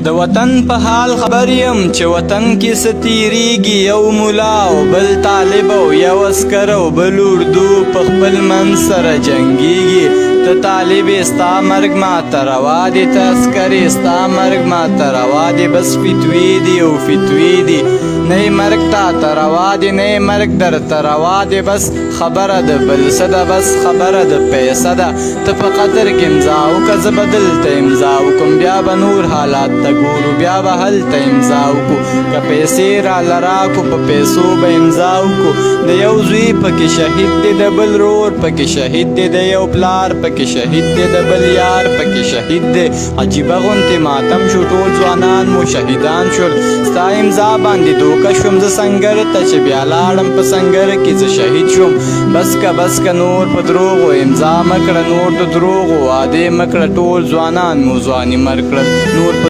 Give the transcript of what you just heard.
د وطن په حال خبر یم چې وطن کې څه تیریږي، یو ملا او بل طالب او یو عسکر او بل اردو په خپل من سره جنګیږي. ته طالب ستا مرګ ماته روا دی، ته عسکر ستا مرګ ماته روا دی، بس فتوی دی او فتوی دی، نه مرګ تا روا دی نه مرګ درته روا دی، بس خبره د بل څه ده، بس خبره د پیسه ده. ته په قدر کې امضا وکړه زه به دلته امضا وکړم، بیا به نور حالات ته ګورو، بیا به هلته امضا وکړو، که پیسې راله راکړو په پیسو به امضا وکړو. د یو زوی پکې شهید دی، د بل رور پکې شهید دی، د یو پلار پکې شهید دی، د بل یار پکې شهید دی. عجیبه غوندې ماتم شو، ټول ځوانان مو شهیدان شول. ستا امضا باندې دوکه شوم زه سنګر ته، چې بیا لاړم په سنګر کې زه شهید شوم. بس که نور په دروغو امضا مه کړه، نور د دروغو وعدې مه کړه، ټول ځوانان مو ځواني مړ کړل، نور